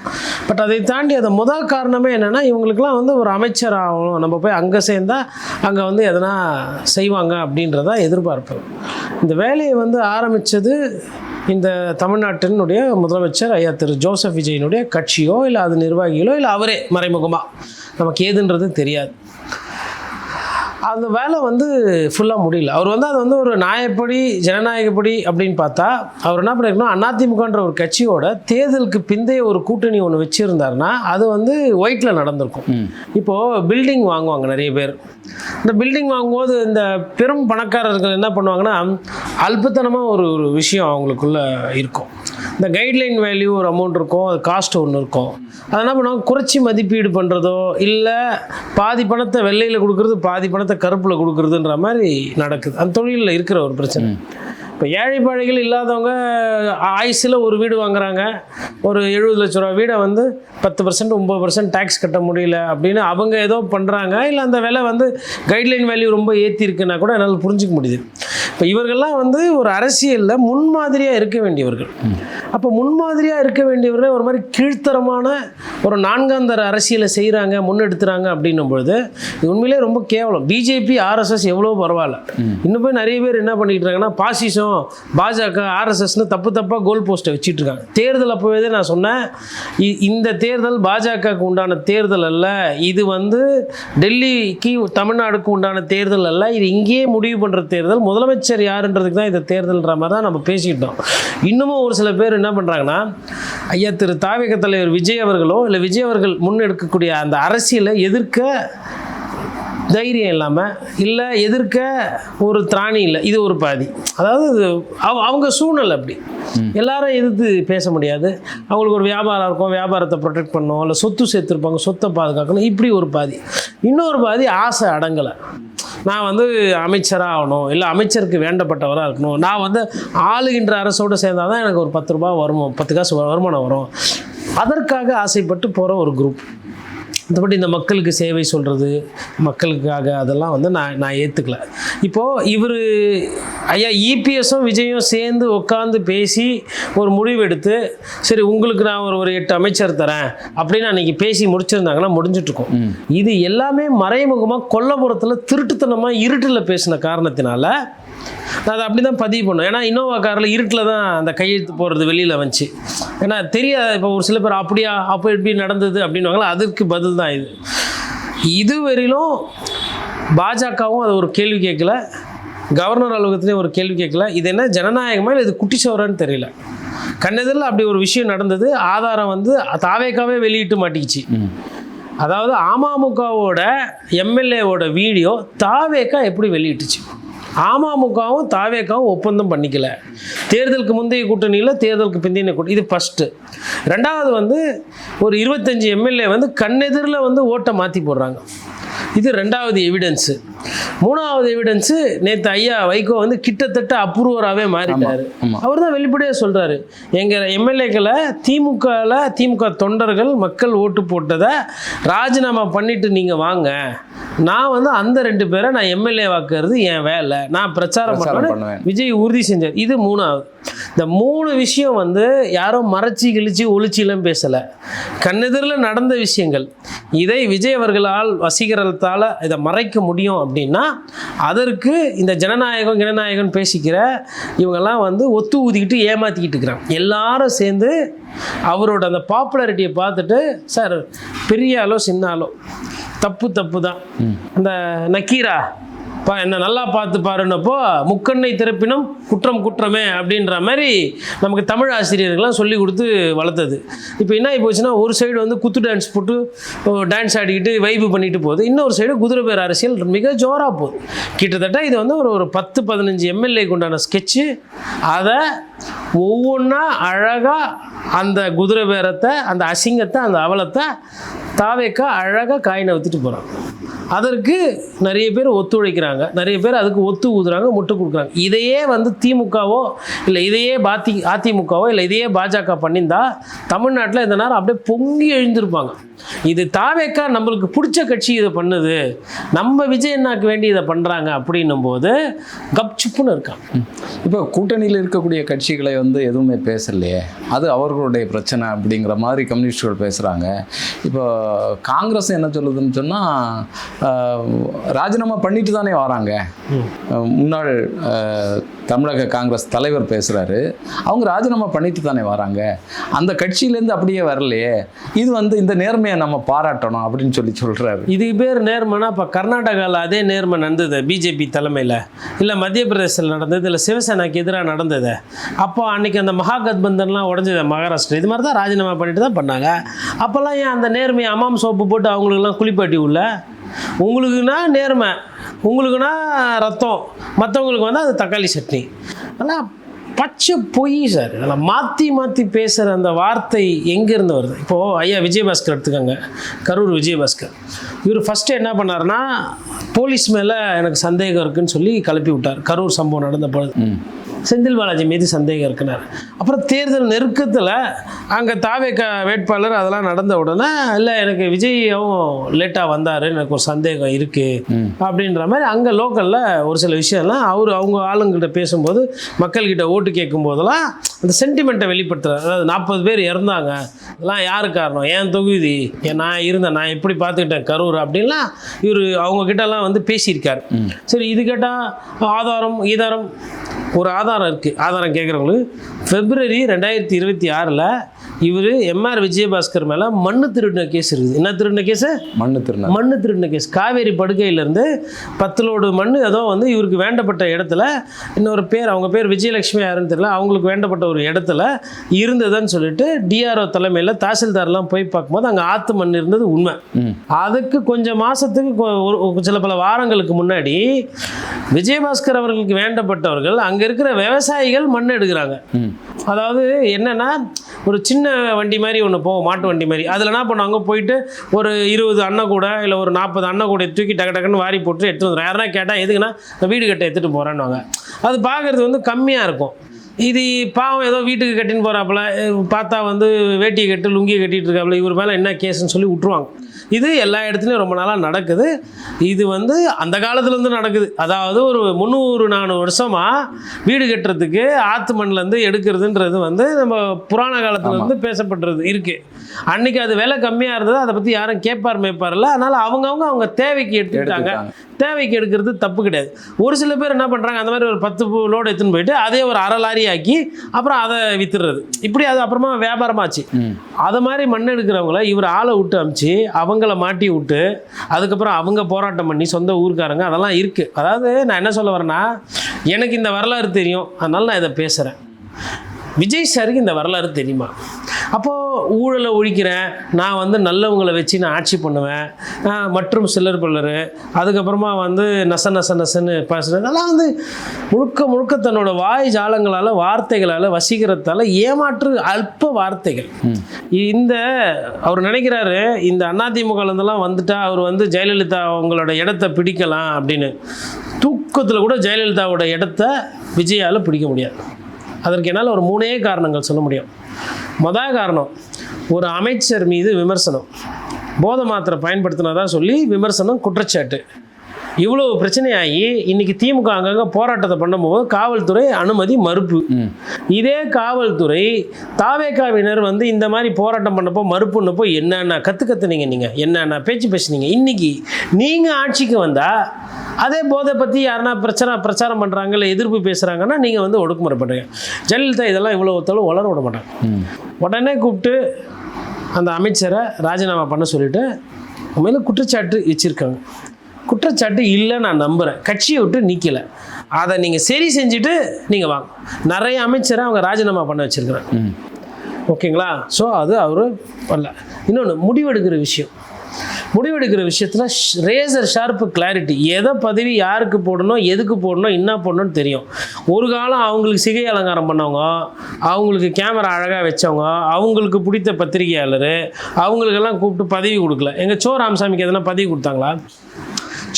பட் அதை தாண்டி அதை முதல் காரணமே என்னென்னா இவங்களுக்கெல்லாம் வந்து ஒரு அமைச்சர் ஆகணும், நம்ம போய் அங்கே சேர்ந்தால் அங்கே வந்து எதனா செய்வாங்க அப்படின்றதா எதிர்பார்ப்பு. இந்த வேலையை வந்து ஆரம்பித்தது இந்த தமிழ்நாட்டினுடைய முதலமைச்சர் ஐயா திரு ஜோசப் விஜயினுடைய கட்சியோ இல்லை அது நிர்வாகிகளோ இல்லை அவரே மறைமுகமாக, நமக்கு ஏதுன்றது தெரியாது. அந்த வேலை வந்து ஃபுல்லாக முடியல. அவர் வந்து அது வந்து ஒரு நியாயப்படி ஜனநாயகப்படி அப்படின்னு பார்த்தா அவர் என்ன பண்ணிருக்கணும், அதிமுகன்ற ஒரு கட்சியோட தேர்தலுக்கு பிந்தைய ஒரு கூட்டணி ஒன்று வச்சுருந்தாருன்னா அது வந்து ஒயிட்டில் நடந்திருக்கும். இப்போது பில்டிங் வாங்குவாங்க நிறைய பேர். இந்த பில்டிங் வாங்கும்போது இந்த பெரும் பணக்காரர்கள் என்ன பண்ணுவாங்கன்னா அல்பத்தனமாக ஒரு விஷயம் அவங்களுக்குள்ளே இருக்கும். இந்த கைட்லைன் வேல்யூ ஒரு அமௌண்ட் இருக்கும், அது காஸ்ட் ஒன்று இருக்கும். அதை என்ன பண்ணுவாங்க, குறைச்சி மதிப்பீடு பண்ணுறதோ இல்லை பாதி பணத்தை வெள்ளையில் கொடுக்குறது பாதி பணத்தை கருப்பில் கொடுக்குறதுன்ற மாதிரி நடக்குது. அந்த தொழிலில் இருக்கிற ஒரு பிரச்சனை. இப்போ ஏழை பாழைகள் இல்லாதவங்க ஆயுசில் ஒரு வீடு வாங்குறாங்க, ஒரு 70 லட்ச ரூபா வீடை வந்து 10% 9% டேக்ஸ் கட்ட முடியல அப்படின்னு அவங்க ஏதோ பண்ணுறாங்க. இல்லை அந்த விலை வந்து கைட்லைன் வேல்யூ ரொம்ப ஏற்றிருக்குன்னா கூட என்னால் புரிஞ்சிக்க முடியுது. இப்போ இவர்கள்லாம் வந்து ஒரு அரசியலில் முன்மாதிரியாக இருக்க வேண்டியவர்கள். அப்போ முன்மாதிரியாக இருக்க வேண்டியவர்களே ஒரு மாதிரி கீழ்த்தரமான ஒரு நான்காந்தர அரசியலை செய்கிறாங்க, முன்னெடுத்துறாங்க அப்படின்னும் பொழுது இது உண்மையிலே ரொம்ப கேவலம். பிஜேபி ஆர்எஸ்எஸ் எவ்வளோ பரவாயில்ல, இன்னும் போய் நிறைய பேர் என்ன பண்ணிக்கிட்டு இருக்காங்கன்னா பாசிசம் பாஜக ஆர்எஸ்எஸ்னு தப்பாக கோல் போஸ்ட்டை வச்சுட்டு இருக்காங்க. தேர்தல் அப்போவே நான் சொன்னேன், இந்த தேர்தல் பாஜகவுக்கு உண்டான தேர்தல் அல்ல, இது வந்து டெல்லிக்கு தமிழ்நாடுக்கு உண்டான தேர்தல் அல்ல, இது இங்கேயே முடிவு பண்ணுற தேர்தல், முதலமைச்சர் யாருன்றதுக்கு தான் இந்த தேர்தல்ன்ற மாதிரி தான் நம்ம பேசிக்கிட்டோம். இன்னமும் ஒரு சில பேர் என்ன பண்ணுறாங்கன்னா ஐயா திரு தாவேக தலைவர் விஜய் அவர்களோ இல்லை விஜய் அவர்கள் முன்னெடுக்கக்கூடிய அந்த அரசியலை எதிர்க்க தைரியம் இல்லாமல் இல்லை எதிர்க்க ஒரு திராணி இல்லை, இது ஒரு பாதி. அதாவது அவங்க சூழ்நிலை அப்படி எல்லாரும் எதிர்த்து பேச முடியாது. அவங்களுக்கு ஒரு வியாபாரம் இருக்கும், வியாபாரத்தை ப்ரொடெக்ட் பண்ணணும், இல்லை சொத்து சேர்த்துருப்பாங்க, சொத்தை பாதுகாக்கணும், இப்படி ஒரு பாதி. இன்னொரு பாதி ஆசை அடங்கலை, நான் வந்து அமைச்சராக ஆகணும், இல்லை அமைச்சருக்கு வேண்டப்பட்டவராக இருக்கணும், நான் வந்து ஆளுகின்ற அரசோடு சேர்ந்தால் தான் எனக்கு ஒரு 10 ரூபா வருமானம் 10 காசு வருமானம் வரும், அதற்காக ஆசைப்பட்டு போகிற ஒரு குரூப். மற்றபடி இந்த மக்களுக்கு சேவை சொல்கிறது மக்களுக்காக அதெல்லாம் வந்து நான் ஏற்றுக்கல. இப்போது இவர் ஐயா இபிஎஸும் விஜயும் சேர்ந்து உட்காந்து பேசி ஒரு முடிவு எடுத்து சரி உங்களுக்கு நான் ஒரு 8 அமைச்சர் தரேன் அப்படின்னு அன்றைக்கி பேசி முடிச்சிருந்தாங்கன்னா முடிஞ்சிட்ருக்கோம். இது எல்லாமே மறைமுகமாக கொல்லப்புறத்தில் திருட்டுத்தனமாக இருட்டில் பேசின காரணத்தினால நான் அதை அப்படி தான் பதிவு பண்ணோம். ஏன்னா இன்னோவா காரில் இருட்டில் தான் அந்த கையெழுத்து போடுறது வெளியில் வந்துச்சு. ஏன்னா தெரியாது, இப்போ ஒரு சில பேர் அப்படியா அப்போ எப்படி நடந்தது அப்படின்வாங்களா, அதற்கு பதில் தான் இது. இதுவரையிலும் பாஜகவும் அது ஒரு கேள்வி கேட்கல, கவர்னர் அலுவலகத்துலேயும் ஒரு கேள்வி கேட்கல. இது என்ன ஜனநாயகமாக இல்லை இது குட்டிச்சோரான்னு தெரியல. கண்ணெதிரில் அப்படி ஒரு விஷயம் நடந்தது, ஆதாரம் வந்து தாவேக்காவே வெளியிட்டு மாட்டிக்கிச்சு. அதாவது அமமுகவோட எம்எல்ஏவோட வீடியோ தாவேக்கா எப்படி வெளியிட்டுச்சு? அமமுகவும் தாவேக்காவும் ஒப்பந்தம் பண்ணிக்கல. தேர்தலுக்கு முந்தைய கூட்டணியில் தேர்தலுக்கு பிந்தைய கூட்டணி, இது ஃபஸ்ட்டு. ரெண்டாவது வந்து ஒரு 25 எம்எல்ஏ வந்து கண்ணெதிரில் வந்து ஓட்டை மாற்றி போடுறாங்க. இது 2வது எவிடன்ஸு. 3வது எவிடன்ஸு, நேற்று ஐயா வைகோ வந்து கிட்டத்தட்ட அப்ரூவராகவே மாறிட்டார். அவர் தான் வெளிப்படையாக சொல்கிறாரு, எங்கள் எம்எல்ஏக்களை திமுக தொண்டர்கள் மக்கள் ஓட்டு போட்டதை ராஜினாமா பண்ணிட்டு நீங்கள் வாங்க, நான் வந்து அந்த 2 பேரை நான் எம்எல்ஏ வாக்குறது என் வேலை, நான் பிரச்சாரம் பண்ணுவேன் விஜய் உறுதி செஞ்சார். இது 3வது. இந்த 3 விஷயம் வந்து யாரோ மறைச்சி கிழிச்சி ஒளிச்சிலாம் பேசலை, கண்ணெதிரில் நடந்த விஷயங்கள். இதை விஜய் அவர்களால் வசீகரத்தால் இதை மறைக்க முடியும் அப்படின்னா அதற்கு இந்த ஜனநாயகம் பேசிக்கிற இவங்கெல்லாம் வந்து ஒத்து ஊதிக்கிட்டு ஏமாற்றிக்கிட்டு இருக்கிறாங்க. எல்லாரும் சேர்ந்து அவரோட அந்த பாப்புலாரிட்டியை பார்த்துட்டு, சார் பெரிய ஆளோ சின்ன ஆளோ தப்பு தான், அந்த நக்கீரா என்ன நல்லா பார்த்து பாருன்னப்போ முக்கண்ணை திறப்பினும் குற்றமே அப்படின்ற மாதிரி நமக்கு தமிழ் ஆசிரியர்கள்லாம் சொல்லி கொடுத்து வளர்த்தது. இப்போ என்ன ஆகி போச்சுன்னா, ஒரு சைடு வந்து குத்து டான்ஸ் போட்டு டான்ஸ் ஆடிக்கிட்டு வைப்பு பண்ணிட்டு போகுது, இன்னொரு சைடு குதிரை பேர் அரசியல் மிக ஜோராக போகுது. கிட்டத்தட்ட இது வந்து ஒரு 10-15 எம்எல்ஏ கொண்டான ஸ்கெட்சு. அதை ஒவ்வொன்றா அழகாக அந்த குதிரை பேரத்தை, அந்த அசிங்கத்தை, அந்த அவலத்தை தாவேக்கா அழகாக காயினை வித்துட்டு போகிறாங்க. அதற்கு நிறைய பேர் ஒத்துழைக்கிறாங்க, நிறைய பேர் அதுக்கு ஒத்து ஊதுறாங்க, முட்டு கொடுக்குறாங்க. இதையே வந்து திமுகவோ இல்லை இதையே அதிமுகவோ இல்லை இதையே பாஜக பண்ணியிருந்தா தமிழ்நாட்டில் இந்த நேரம் அப்படியே பொங்கி எழுந்திருப்பாங்க. இது தாவேக்கா நம்மளுக்கு பிடிச்ச கட்சி இதை பண்ணுது, நம்ம விஜய் அண்ணாக்கு வேண்டி இதை பண்ணுறாங்க அப்படின்னும் போது கப்சுப்புன்னு இருக்காங்க. இப்போ கூட்டணியில் இருக்கக்கூடிய கட்சிகளை வந்து எதுவுமே பேசலையே, அது அவர்களுடைய பிரச்சனை அப்படிங்கிற மாதிரி கம்யூனிஸ்டுகள் பேசுகிறாங்க. இப்போ காங்கிரஸ் என்ன சொல்லுதுன்னு சொன்னால், ராஜினாமா பண்ணிட்டு தானே வராங்க. முன்னாள் தமிழக காங்கிரஸ் தலைவர் பேசுகிறாரு, அவங்க ராஜினாமா பண்ணிட்டு தானே வராங்க, அந்த கட்சியிலேருந்து அப்படியே வரலையே, இது வந்து இந்த நேர்மையை நம்ம பாராட்டணும் அப்படின்னு சொல்கிறாரு. இது பேர் நேர்மைனா, இப்போ கர்நாடகாவில் அதே நேர்மை நடந்தது பிஜேபி தலைமையில், இல்லை மத்திய பிரதேசத்தில் நடந்தது, இல்லை சிவசேனாக்கு எதிராக நடந்தது. அப்போ அன்றைக்கி அந்த மகாகத்பந்தன்லாம் உடஞ்சது மகாராஷ்டிரா, இது மாதிரி தான் ராஜினாமா பண்ணிட்டு தான் பண்ணாங்க. அப்போல்லாம் ஏன் அந்த நேர்மையை அம்மாம் சோப்பு போட்டு அவங்களுக்கெல்லாம் குளிப்பாட்டி உள்ள, உங்களுக்குன்னா நேர்மை, உங்களுக்குன்னா ரத்தம், மற்றவங்களுக்கு வந்து அது தக்காளி சட்னி. ஆனால் பச்சை பொய் சார். அதெல்லாம் மாற்றி பேசுகிற அந்த வார்த்தை எங்கேருந்து வருது? இப்போது ஐயா விஜயபாஸ்கர் எடுத்துக்கோங்க, கரூர் விஜயபாஸ்கர். இவர் ஃபஸ்ட்டு என்ன பண்ணார்னா, போலீஸ் மேலே எனக்கு சந்தேகம் இருக்குதுன்னு சொல்லி கிளப்பி விட்டார். கரூர் சம்பவம் நடந்த பொழுது செந்தில் பாலாஜி மீது சந்தேகம் இருக்குனார். அப்புறம் தேர்தல் நெருக்கத்தில் அங்கே தாவேக்கா வேட்பாளர் அதெல்லாம் நடந்த உடனே, இல்லை எனக்கு விஜயும் லேட்டாக வந்தார், எனக்கு ஒரு சந்தேகம் இருக்குது அப்படின்ற மாதிரி அங்கே லோக்கலில் ஒரு சில விஷயம்லாம் அவங்க ஆளுங்கிட்ட பேசும்போது, மக்கள்கிட்ட ஓட்டு கேட்கும் போதெல்லாம் அந்த சென்டிமெண்ட்டை வெளிப்படுத்துகிறார். அதாவது 40 பேர் இறந்தாங்க, இதெல்லாம் யார் காரணம், என் தொகுதி, நான் எப்படி பார்த்துக்கிட்டேன் கரூர் அப்படின்லாம் இவர் அவங்கக்கிட்டலாம் வந்து பேசியிருக்கார். சரி, இது கேட்டால் ஆதாரம் ஒரு ஆதாரம் இருக்குது. ஆதாரம் கேட்குறவங்களுக்கு February 2026 இவர் எம்ஆர் விஜயபாஸ்கர் மேலே மண்ணு திருடின கேஸ் இருக்குது. என்ன திருடின கேஸு? மண்ணு திருடின கேஸ். காவேரி படுகையிலேருந்து 10 லோடு மண் ஏதோ வந்து இவருக்கு வேண்டப்பட்ட இடத்துல, இன்னொரு பேர், அவங்க பேர் விஜயலட்சுமி யாருன்னு தெரியல, அவங்களுக்கு வேண்டப்பட்ட ஒரு இடத்துல இருந்ததுன்னு சொல்லிட்டு டிஆர்ஓ தலைமையில் தாசில்தார்லாம் போய் பார்க்கும்போது அங்கே ஆற்று மண் இருந்தது உண்மை. அதுக்கு கொஞ்சம் மாதத்துக்கு சில பல வாரங்களுக்கு முன்னாடி விஜயபாஸ்கர் அவர்களுக்கு வேண்டப்பட்டவர்கள் அங்கே இருக்கிற விவசாயிகள் மண் எடுக்கிறாங்க. அதாவது என்னன்னா, ஒரு சின்ன வண்டி மாதிரி ஒன்று போகும், மாட்டு வண்டி மாதிரி. அதில் என்ன பண்ணுவாங்க, போயிட்டு ஒரு 20 அண்ணன் கூட இல்லை ஒரு 40 அண்ணன் கூட தூக்கி டக்குன்னு வாரி போட்டு எடுத்துகிட்டு வந்துடும். யாருன்னா கேட்டால் எதுக்குன்னா நான் வீடு கட்ட எடுத்துகிட்டு போகிறேன்னுவாங்க. அது பார்க்குறது வந்து கம்மியாக இருக்கும். இது பாவம் ஏதோ வீட்டுக்கு கட்டின்னு போகிறாப்புல, பார்த்தா வந்து வேட்டியை கட்டு லுங்கியை கட்டிகிட்டு இருக்காப்புல, இவர் மேலே என்ன கேஸுன்னு சொல்லி விட்ருவாங்க. இது எல்லா இடத்துலையும் ரொம்ப நாளாக நடக்குது. இது வந்து அந்த காலத்துலேருந்து நடக்குது. அதாவது ஒரு 300-400 வருஷமாக வீடு கட்டுறதுக்கு ஆற்று மண்ணிலேருந்து எடுக்கிறதுன்றது வந்து நம்ம புராண காலத்துலேருந்து பேசப்படுறது இருக்குது. அன்றைக்கி அது விலை கம்மியாக இருந்தது, அதை பற்றி யாரும் மேய்ப்பாரில்ல. அதனால் அவங்க தேவைக்கு எடுத்துக்கிட்டாங்க. தேவைக்கு எடுக்கிறது தப்பு கிடையாது. ஒரு சில பேர் என்ன பண்ணுறாங்க, அந்த மாதிரி ஒரு 10 லோடு எடுத்துன்னு போயிட்டு அதே ஒரு அரை லாரி ஆக்கி அப்புறம் அதை வித்துடுறது. இப்படி அது அப்புறமா வியாபாரமாச்சு. அதை மாதிரி மண் எடுக்கிறவங்கள இவர் ஆளை விட்டு அமிச்சு அவங்கள மாட்டி விட்டு அதுக்கப்புறம் அவங்க போராட்டம் பண்ணி சொந்த ஊருக்காரங்க அதெல்லாம் இருக்குது. அதாவது நான் என்ன சொல்ல வரேன்னா, எனக்கு இந்த வரலாறு தெரியும், அதனால் நான் இதை பேசுகிறேன். விஜய் சாருக்கு இந்த வரலாறு தெரியுமா? அப்போது ஊழலை ஒழிக்கிறேன், நான் வந்து நல்லவங்களை வச்சு நான் ஆட்சி பண்ணுவேன், மற்றும் சிலர் பலர், அதுக்கப்புறமா வந்து நசன்னு பேசுகிறது, அதெல்லாம் வந்து முழுக்க முழுக்க தன்னோட வாய் ஜாலங்களால் வார்த்தைகளால் வசீகரத்தால் ஏமாற்று அல்ப வார்த்தைகள். இந்த அவர் நினைக்கிறாரு இந்த அதிமுகலேருந்தெல்லாம் வந்துட்டா அவர் வந்து ஜெயலலிதா அவங்களோட இடத்த பிடிக்கலாம் அப்படின்னு. தூக்கத்தில் கூட ஜெயலலிதாவோட இடத்த விஜயால் பிடிக்க முடியாது. அதற்கு என்னால் ஒரு 3 காரணங்கள் சொல்ல முடியும். முதல் காரணம், ஒரு அமைச்சர் மீது விமர்சனம், போதை மாத்திரை பயன்படுத்தினதா சொல்லி விமர்சனம், குற்றச்சாட்டு. இவ்வளோ பிரச்சனையாகி இன்னைக்கு திமுக அங்கங்கே போராட்டத்தை பண்ணும்போது காவல்துறை அனுமதி மறுப்பு. இதே காவல்துறை தாவேகாவினர் வந்து இந்த மாதிரி போராட்டம் பண்ணப்போ மறுப்புன்னப்போ என்னென்ன கற்றுனீங்க, நீங்கள் என்னென்ன பேசுனீங்க. இன்னைக்கு நீங்கள் ஆட்சிக்கு வந்தால் அதே போதை பற்றி யாருன்னா பிரச்சாரம் பண்ணுறாங்க, இல்லை எதிர்ப்பு பேசுகிறாங்கன்னா நீங்கள் வந்து ஒடுக்குமுறை பண்ணுறீங்க. ஜெயலலிதா இதெல்லாம் இவ்வளோ ஒருத்தலும் வளர விட மாட்டாங்க. உடனே கூப்பிட்டு அந்த அமைச்சரை ராஜினாமா பண்ண சொல்லிவிட்டு உண்மையில குற்றச்சாட்டு வச்சுருக்காங்க. குற்றச்சாட்டு இல்லை, நான் நம்புகிறேன். கட்சியை விட்டு நீக்கலை, அதை நீங்கள் சரி செஞ்சுட்டு நீங்கள் வாங்க. நிறைய அமைச்சரை அவங்க ராஜினாமா பண்ண வச்சுருக்குறாங்க. ஓகேங்களா? ஸோ அது அவர் பண்ணல. இன்னொன்று, முடிவெடுக்கிற விஷயத்தில் ரேசர் ஷார்ப்பு கிளாரிட்டி. எதை பதவி யாருக்கு போடணும், எதுக்கு போடணும், என்ன போடணும்னு தெரியும். ஒரு காலம் அவங்களுக்கு சிகை அலங்காரம் பண்ணவங்க, அவங்களுக்கு கேமரா அழகாக வச்சவங்க, அவங்களுக்கு பிடித்த பத்திரிகையாளர், அவங்களுக்கெல்லாம் கூப்பிட்டு பதவி கொடுக்கல. எங்கள் சோ ராமசாமிக்கு எதனா பதவி கொடுத்தாங்களா?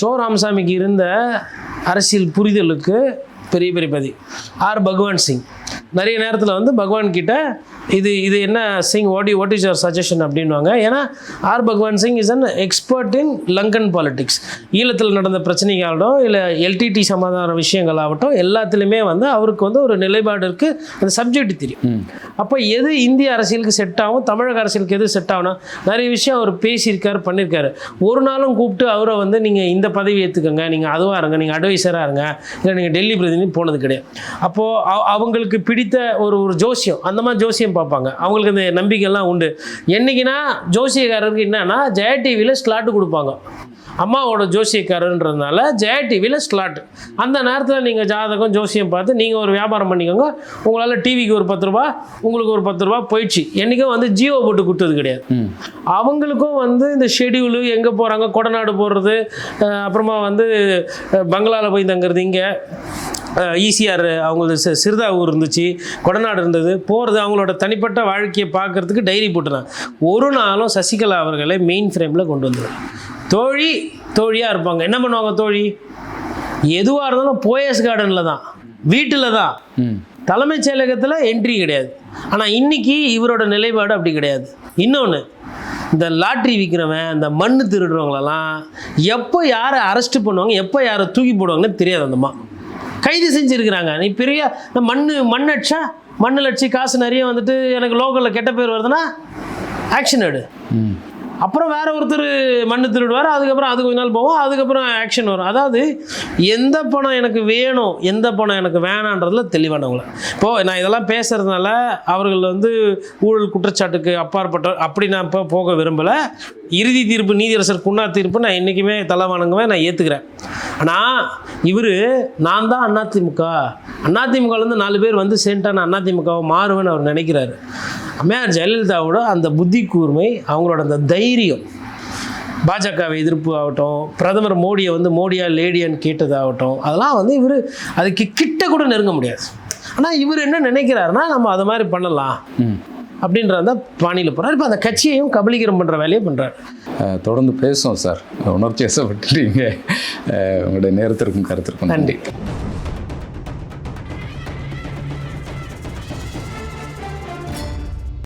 சோ ராமசாமிக்கு இருந்த அரசியல் புரிதலுக்கு பெரிய பதவி. பகவான் சிங் நிறைய நேரத்தில் வந்து பகவான் கிட்ட இது என்ன Singh, what is your suggestion அப்படின்வாங்க. ஏன்னா பகவான் Singh is an expert in Lankan politics. ஈழத்தில் நடந்த பிரச்சனைகளாகட்டும், இல்லை எல்டிடி சமாதான விஷயங்களாகட்டும், எல்லாத்துலேயுமே வந்து அவருக்கு வந்து ஒரு நிலைப்பாடு இருக்குது, அந்த சப்ஜெக்ட் தெரியும். அப்போ எது இந்திய அரசியலுக்கு செட் ஆகும், தமிழக அரசியலுக்கு எது செட் ஆகும்னா நிறைய விஷயம் அவர் பேசியிருக்காரு, பண்ணியிருக்காரு. ஒரு நாளும் கூப்பிட்டு அவரை வந்து நீங்கள் இந்த பதவி ஏற்றுக்கங்க, நீங்கள் அதுவாக இருங்க, நீங்கள் அட்வைசராக இருங்க, இல்லை நீங்கள் டெல்லி பிரதிநிதி போனது கிடையாது. அப்போது அவங்களுக்கு பிடித்த ஒரு ஜோசியம், அந்த மாதிரி ஜோசியம் பார்ப்பாங்க. அவங்களுக்கு அந்த நம்பிக்கைலாம் உண்டு. என்னைக்குன்னா ஜோசியக்காரருக்கு என்னன்னா ஜெயா டிவியில் ஸ்லாட்டு கொடுப்பாங்க. அம்மாவோட ஜோசியக்காரன்றதுனால ஜெயா டிவியில் ஸ்லாட். அந்த நேரத்தில் நீங்கள் ஜாதகம் ஜோசியம் பார்த்து நீங்கள் ஒரு வியாபாரம் பண்ணிக்கோங்க. உங்களால் டிவிக்கு ஒரு 10 ரூபா, உங்களுக்கு ஒரு 10 ரூபா போயிடுச்சு. என்றைக்கும் வந்து ஜியோ போட்டு கொடுத்தது கிடையாது. அவங்களுக்கும் வந்து இந்த ஷெடியூலு, எங்கே போகிறாங்க, கொடநாடு போடுறது, அப்புறமா வந்து பங்களாவில் போய் தங்குறது, இங்கே ஈசிஆர் அவங்களுக்கு சிறுதா ஊர் இருந்துச்சு, கொடநாடு இருந்தது, போகிறது அவங்களோட தனிப்பட்ட வாழ்க்கையை பார்க்குறதுக்கு டைரி போட்டுறாங்க. ஒரு நாளும் சசிகலா அவர்களை மெயின் ஃப்ரேமில் கொண்டு வந்துடுவாங்க. தோழியாக இருப்பாங்க. என்ன பண்ணுவாங்க தோழி? எதுவாக இருந்தாலும் போயஸ் கார்டனில் தான், வீட்டில் தான், தலைமைச் செயலகத்தில் என்ட்ரி கிடையாது. ஆனால் இன்றைக்கி இவரோட நிலைப்பாடு அப்படி கிடையாது. இன்னொன்று, இந்த லாட்ரி விற்கிறவன், இந்த மண் திருடுறவங்களெல்லாம் எப்போ யாரை அரெஸ்ட் பண்ணுவாங்க, எப்போ யாரை தூக்கி போடுவாங்கன்னு தெரியாது. அந்தம்மா கைது செஞ்சுருக்கிறாங்க. நீ பெரிய மண் அடிச்சு காசு நிறைய வந்துட்டு எனக்கு லோக்கலில் கெட்ட பேர் வருதுன்னா ஆக்ஷன் எடு. அப்புறம் வேற ஒருத்தர் மண்ணு திருடுவார், அதுக்கப்புறம் அது கொஞ்ச நாள் போவோம், அதுக்கப்புறம் ஆக்ஷன் வரும். அதாவது எந்த பணம் எனக்கு வேணும், எந்த பணம் எனக்கு வேணான்றதுல தெளிவானவங்கள. இப்போது நான் இதெல்லாம் பேசுகிறதுனால அவர்கள் வந்து ஊழல் குற்றச்சாட்டுக்கு அப்பாற்பட்ட அப்படி நான் இப்போ போக விரும்பலை. இறுதி தீர்ப்பு நீதியரசர் குன்னா தீர்ப்பு நான் என்றைக்குமே தலை வணங்குவேன், நான் ஏற்றுக்கிறேன். ஆனால் இவர் நான் தான் அதிமுகலேருந்து 4 பேர் வந்து சேர்ந்துட்டா நான் அதிமுகவை மாறுவேன்னு அவர் நினைக்கிறாரு. அம்மையார் ஜெயலலிதாவோட அந்த புத்தி கூர்மை, அவங்களோட அந்த தைரியம், பாஜகவை எதிர்ப்பு ஆகட்டும், பிரதமர் மோடியை வந்து மோடியா லேடியான்னு கேட்டதாகட்டும், அதெல்லாம் வந்து இவர் அதுக்கு கிட்ட கூட நெருங்க முடியாது. ஆனால் இவர் என்ன நினைக்கிறாருன்னா நம்ம அதை மாதிரி பண்ணலாம் அப்படின்ற அந்த பாணியில் போகிறார். இப்போ அந்த கட்சியையும் கபலீகரம் பண்ணுற வேலையை பண்ணுறாரு. தொடர்ந்து பேசுவோம் சார். உணர்ச்சி வசப்பட்டுட்டீங்க. உங்களுடைய நேரத்திற்கும் கருத்திற்கும் நன்றி.